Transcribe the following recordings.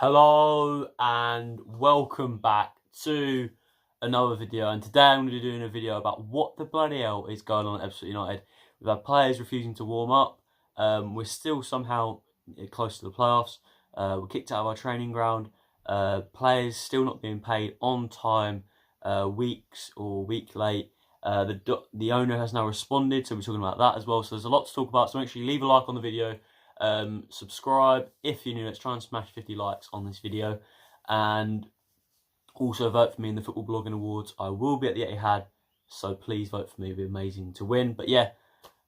Hello and welcome back to another video, and today I'm going to be doing a video about what the bloody hell is going on at Ebbsfleet United. We've had players refusing to warm up. We're still somehow close to the playoffs. We're kicked out of our training ground. Players still not being paid on time, weeks or week late. The owner has now responded, so we're talking about that as well. So there's a lot to talk about, so make sure you leave a like on the video. Subscribe if you're new. Let's try and smash 50 likes on this video, and also vote for me in the Football Blogging Awards. I will be at the Etihad, so please vote for me. It'd be amazing to win. But yeah,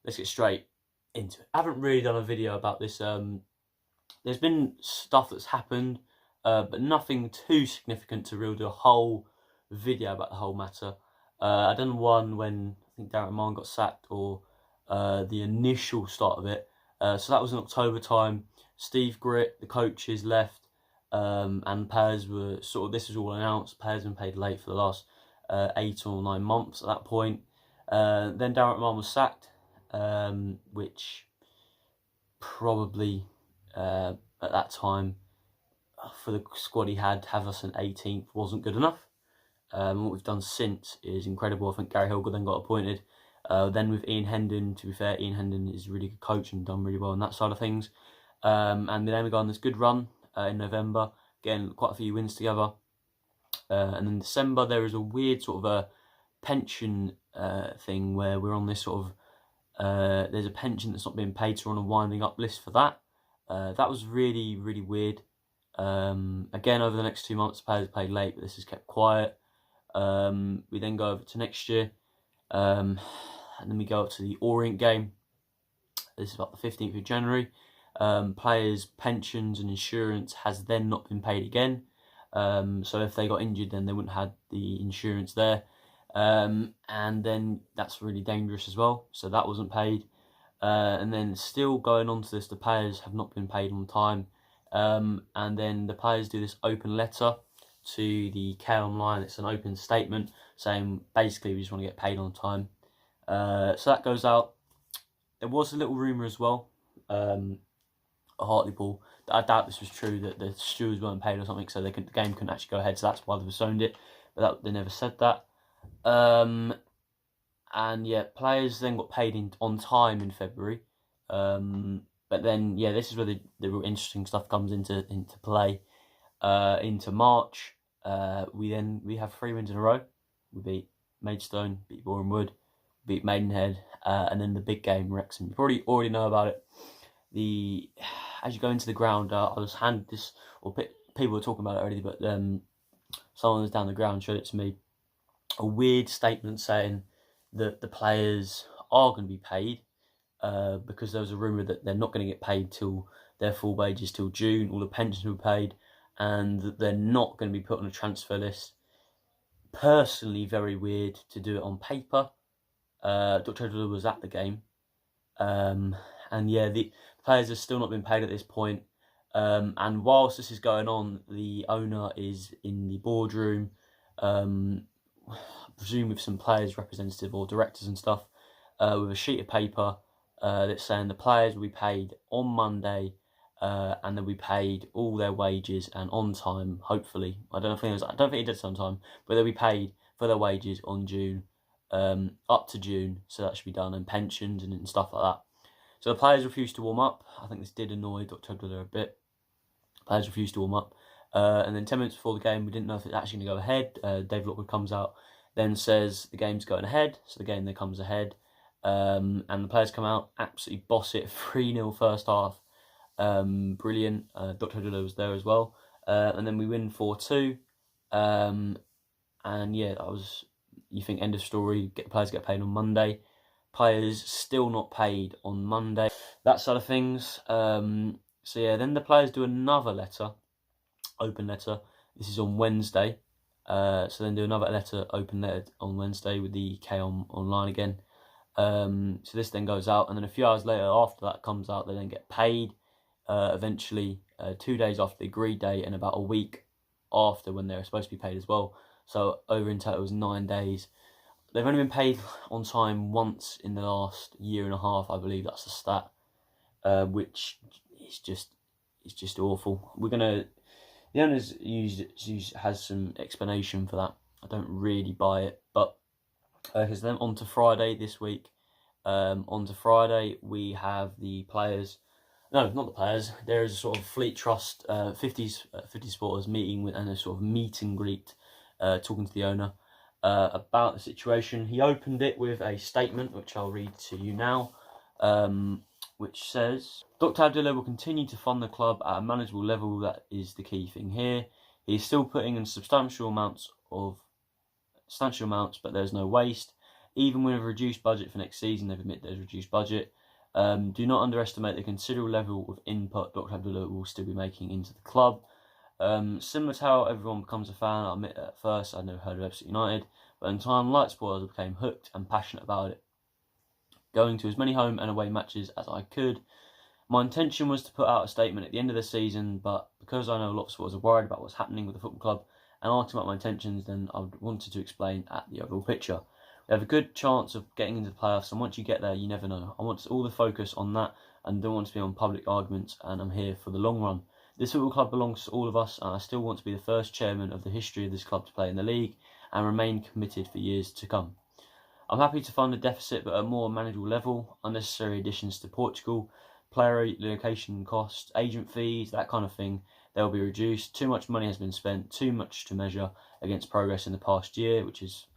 let's get straight into it. I haven't really done a video about this. There's been stuff that's happened, but nothing too significant to really do a whole video about the whole matter. I done one when I think Darren Mann got sacked, or the initial start of it. So that was in October time. Steve Gritt, the coaches, left, and players were this was all announced. Players have been paid late for the last 8 or 9 months at that point. Then Darren Mann was sacked, which probably at that time, for the squad he had, have us in 18th wasn't good enough. What we've done since is incredible. I think Gary Hilger then got appointed. Then with Ian Hendon, to be fair, Ian Hendon is a really good coach and done really well on that side of things. And then we got on this good run in November, getting quite a few wins together. And in December, there is a weird sort of a pension thing where we're on this sort of, there's a pension that's not being paid, so we're on a winding up list for that. That was really, really weird. Again, over the next 2 months, players paid late, but this is kept quiet. We then go over to next year. And then we go up to the Orient game. This is about the 15th of January. Players' pensions and insurance has then not been paid again. So if they got injured, then they wouldn't have had the insurance there. And then that's really dangerous as well. So that wasn't paid. And then still going on to this, the players have not been paid on time. And then the players do this open letter to the K Online. It's an open statement saying basically we just want to get paid on time. So that goes out. There was a little rumour as well, a Hartlepool. I doubt this was true, that the stewards weren't paid or something, so the game couldn't actually go ahead. So that's why they zoned it, but they never said that. And yeah, players then got paid on time in February. But then yeah, this is where the real interesting stuff comes into play. Into March, we have 3 wins in a row. We beat Maidstone, beat Boreham Wood, beat Maidenhead, and then the big game, Wrexham. You probably already know about it. As you go into the ground, I was handed this, or people were talking about it already, but someone was down the ground showed it to me. A weird statement saying that the players are going to be paid, because there was a rumour that they're not going to get paid till their full wages till June. All the pensions were paid, and that they're not going to be put on a transfer list. Personally, very weird to do it on paper. Dr. Edler was at the game. And yeah, the players have still not been paid at this point. And whilst this is going on, the owner is in the boardroom, I presume with some players' representative or directors and stuff, with a sheet of paper that's saying the players will be paid on Monday, and they'll be paid all their wages and on time, hopefully. I don't think he did some time, but they'll be paid for their wages on June, up to June, so that should be done, and pensions and stuff like that. So the players refused to warm up. I think this did annoy Dr. Tugler a bit. Players refused to warm up. And then 10 minutes before the game, we didn't know if it's actually going to go ahead. Dave Lockwood comes out, then says the game's going ahead, so the game then comes ahead. And the players come out, absolutely boss it, 3-0 first half. Brilliant. Dr. Tugler was there as well. And then we win 4-2. And yeah, you think end of story, players get paid on Monday. Players still not paid on Monday. That side of things. So yeah, then the players do another letter, open letter. This is on Wednesday. So then do another letter, open letter on Wednesday with the K Online again. So this then goes out, and then a few hours later after that comes out, they then get paid. Eventually, 2 days after the agreed date, and about a week after when they were supposed to be paid as well. So over in total it was 9 days. They've only been paid on time once in the last year and a half, I believe that's the stat, which is just awful. The owners has some explanation for that. I don't really buy it, but because then on to Friday this week. On to Friday we have the players. No, not the players. There is a sort of Fleet Trust 50 supporters meeting with, and a sort of meet and greet, talking to the owner about the situation. He opened it with a statement, which I'll read to you now, which says, Dr. Abdullah will continue to fund the club at a manageable level. That is the key thing here. He is still putting in substantial amounts, but there's no waste. Even with a reduced budget for next season, they've admitted there's a reduced budget. Do not underestimate the considerable level of input Dr. Abdullah will still be making into the club. Similar to how everyone becomes a fan, I admit at first I'd never heard of Ebbsfleet United, but in time, like supporters, I became hooked and passionate about it, going to as many home and away matches as I could. My intention was to put out a statement at the end of the season, but because I know a lot of supporters are worried about what's happening with the football club and asking about my intentions, then I wanted to explain at the overall picture. We have a good chance of getting into the playoffs, and once you get there, you never know. I want all the focus on that and don't want to be on public arguments, and I'm here for the long run. This football club belongs to all of us, and I still want to be the first chairman of the history of this club to play in the league and remain committed for years to come. I'm happy to fund a deficit, but at a more manageable level. Unnecessary additions to Portugal, player relocation costs, agent fees, that kind of thing, they'll be reduced. Too much money has been spent, too much to measure against progress in the past year,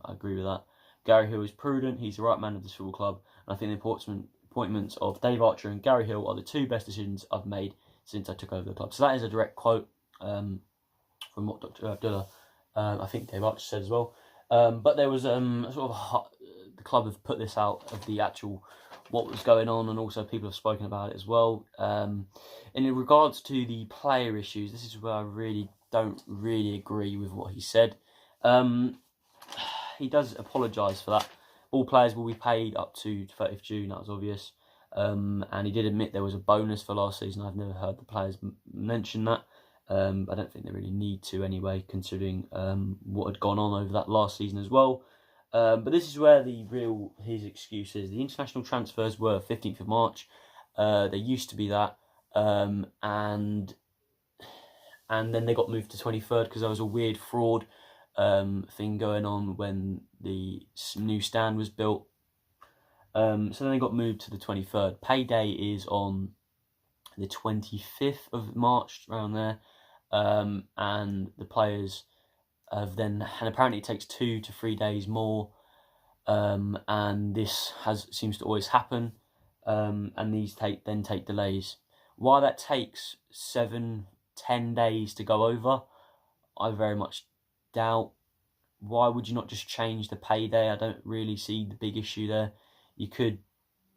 I agree with that. Gary Hill is prudent, he's the right man of this football club, and I think the appointments of Dave Archer and Gary Hill are the two best decisions I've made since I took over the club. So that is a direct quote from what Dr. Abdullah, I think Dave Archer said as well. But there was the club have put this out of the actual what was going on, and also people have spoken about it as well. In regards to the player issues, this is where I don't really agree with what he said. He does apologise for that. All players will be paid up to 30th June, that was obvious. And he did admit there was a bonus for last season. I've never heard the players mention that. I don't think they really need to anyway, considering what had gone on over that last season as well. But this is where his excuse is. The international transfers were 15th of March. They used to be that. And then they got moved to 23rd because there was a weird fraud thing going on when the new stand was built. So then they got moved to the 23rd. Payday is on the 25th of March, around there. And the players have then, and apparently it takes 2 to 3 days more. And this seems to always happen. And these take delays. Why that takes 7-10 days to go over, I very much doubt. Why would you not just change the payday? I don't really see the big issue there. You could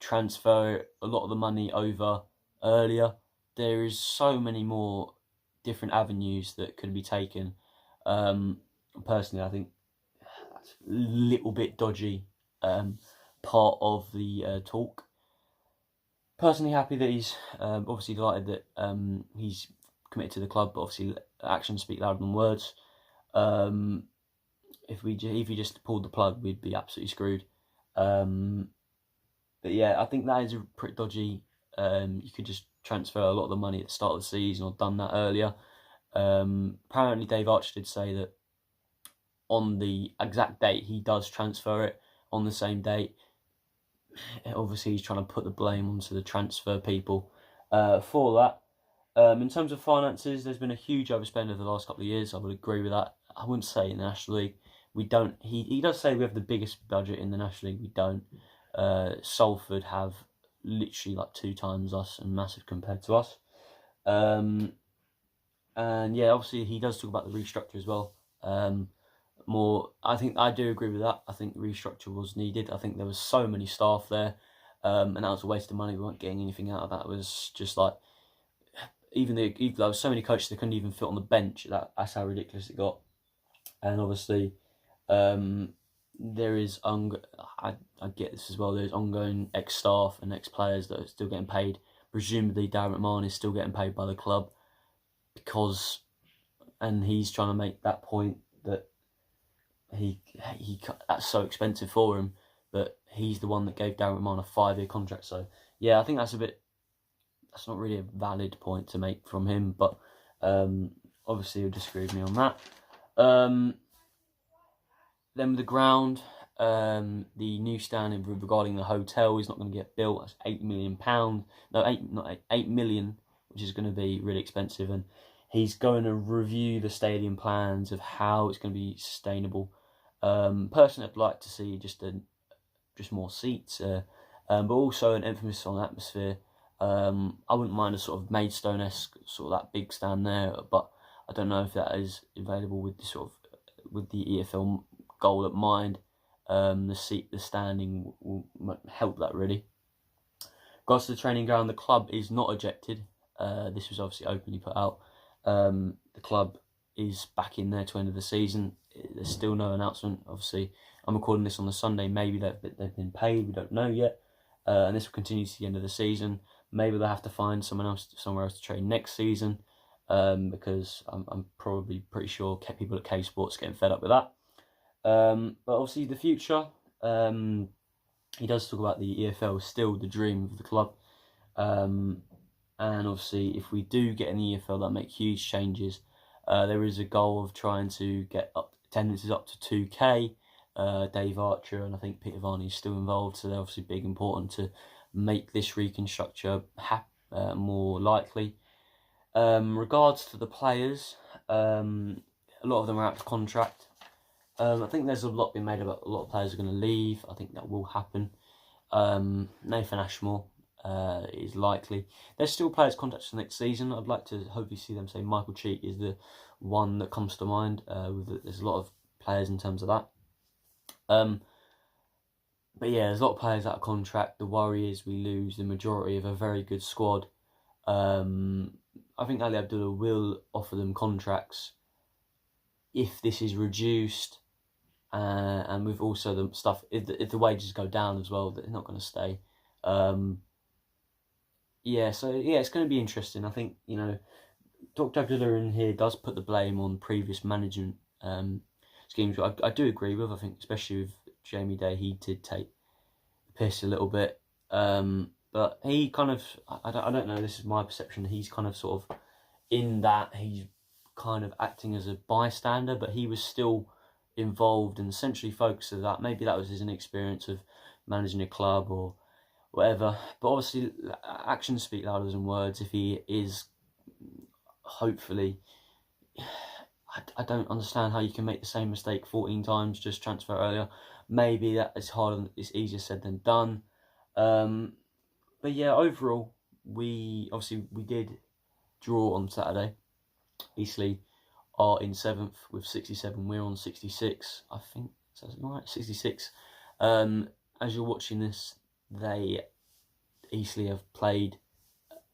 transfer a lot of the money over earlier. There is so many more different avenues that could be taken. Personally, I think that's a little bit dodgy, part of the talk. Personally happy that he's obviously delighted that he's committed to the club, but obviously actions speak louder than words. If he just pulled the plug, we'd be absolutely screwed. But yeah, I think that is a pretty dodgy. You could just transfer a lot of the money at the start of the season, or done that earlier. Apparently Dave Archer did say that on the exact date he does transfer it on the same date. Obviously he's trying to put the blame onto the transfer people for that. In terms of finances, there's been a huge overspend over the last couple of years. I would agree with that. I wouldn't say in the National League we don't. He does say we have the biggest budget in the National League. We don't. Salford have literally like 2 times us and massive compared to us. And yeah, obviously he does talk about the restructure as well. I think I do agree with that. I think the restructure was needed. I think there was so many staff there, and that was a waste of money. We weren't getting anything out of that. It was just like, even there was so many coaches that couldn't even fit on the bench. That's how ridiculous it got. And obviously, there is I get this as well. There's ongoing ex-staff and ex-players that are still getting paid. Presumably, Darren McMahon is still getting paid by the club and he's trying to make that point that that's so expensive for him, but he's the one that gave Darren McMahon a 5-year contract. So yeah, I think that's not really a valid point to make from him, but obviously you'll disagree with me on that. Then with the ground, the new standard regarding the hotel is not going to get built. That's £8 million. No, 8 million, which is going to be really expensive. And he's going to review the stadium plans of how it's going to be sustainable. Personally, I'd like to see just more seats, but also an emphasis on atmosphere. I wouldn't mind a sort of Maidstone-esque sort of that big stand there, but I don't know if that is available with the EFL goal at mind. The standing will help that really. Regards to the training ground, the club is not ejected. This was obviously openly put out. The club is back in there to end of the season. There's still no announcement. Obviously, I'm recording this on the Sunday. Maybe they've been paid. We don't know yet. And this will continue to the end of the season. Maybe they'll have to find somewhere else to train next season. Because I'm probably pretty sure people at K Sports getting fed up with that. But obviously the future, he does talk about the EFL is still the dream of the club. And obviously if we do get an EFL that make huge changes, there is a goal of trying to get attendances up to 2K. Dave Archer and I think Peter Varney is still involved, so they're obviously big important to make this reconstructure more likely. Regards to the players, a lot of them are out of contract. I think there's a lot being made about a lot of players are going to leave. I think that will happen. Nathan Ashmore is likely. There's still players contracted for next season. I'd like to hopefully see them. Say Michael Cheek is the one that comes to mind. There's a lot of players in terms of that. But yeah, there's a lot of players out of contract. The worry is we lose the majority of a very good squad. I think Ali Abdullah will offer them contracts if this is reduced, and with also the stuff, if the wages go down as well, they're not going to stay. Yeah, so yeah, it's going to be interesting. I think, you know, Dr. Abdullah in here does put the blame on previous management schemes, which I do agree with. I think especially with Jamie Day, he did take the piss a little bit. But he kind of, I don't know, this is my perception, he's kind of sort of in that he's kind of acting as a bystander, but he was still involved and essentially focused on that. Maybe that was his inexperience of managing a club or whatever. But obviously, actions speak louder than words. If he is, hopefully, I don't understand how you can make the same mistake 14 times, just transfer earlier. Maybe that is harder, it's easier said than done. But yeah, overall, we did draw on Saturday. Eastleigh are in 7th with 67. We're on 66. I think that's right, 66. As you're watching this, Eastleigh have played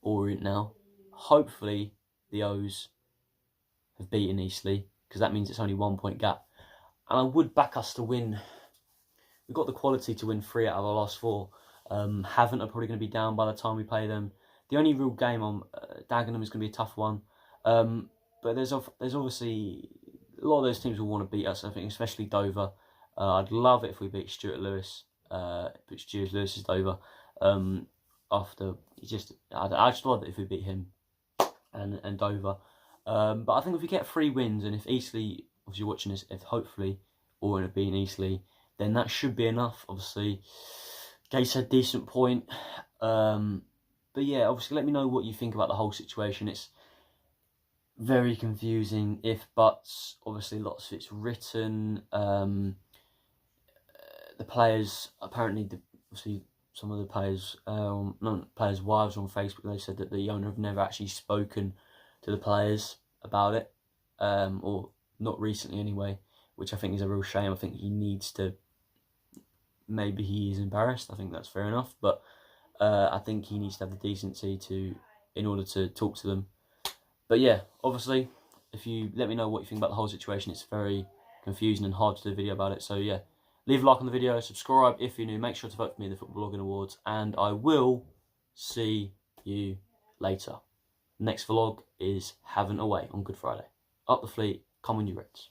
Orient now. Hopefully, the O's have beaten Eastleigh, because that means it's only 1 point gap. And I would back us to win. We've got the quality to win 3 out of our last 4. Havant are probably going to be down by the time we play them. The only real game on Dagenham is going to be a tough one. But there's obviously a lot of those teams will want to beat us. I think, especially Dover. I'd love it if we beat Stuart Lewis. But Stuart Lewis is Dover. After I just love it if we beat him and Dover. But I think if we get 3 wins, and if Eastleigh, obviously watching this, if hopefully Orient have beaten Eastleigh, then that should be enough. Obviously, Gates had a decent point. But yeah, obviously let me know what you think about the whole situation. It's very confusing, if buts, obviously lots of it's written. The players, apparently, obviously some of the players, players' wives on Facebook, they said that the owner have never actually spoken to the players about it, or not recently anyway, which I think is a real shame. I think he needs to, maybe he is embarrassed, I think that's fair enough, but I think he needs to have the decency in order to talk to them. But yeah, obviously, if you let me know what you think about the whole situation, it's very confusing and hard to do a video about it. So yeah, leave a like on the video, subscribe if you're new, make sure to vote for me in the Football Blogging Awards, and I will see you later. Next vlog is Havant away on Good Friday. Up the Fleet, come on you Reds.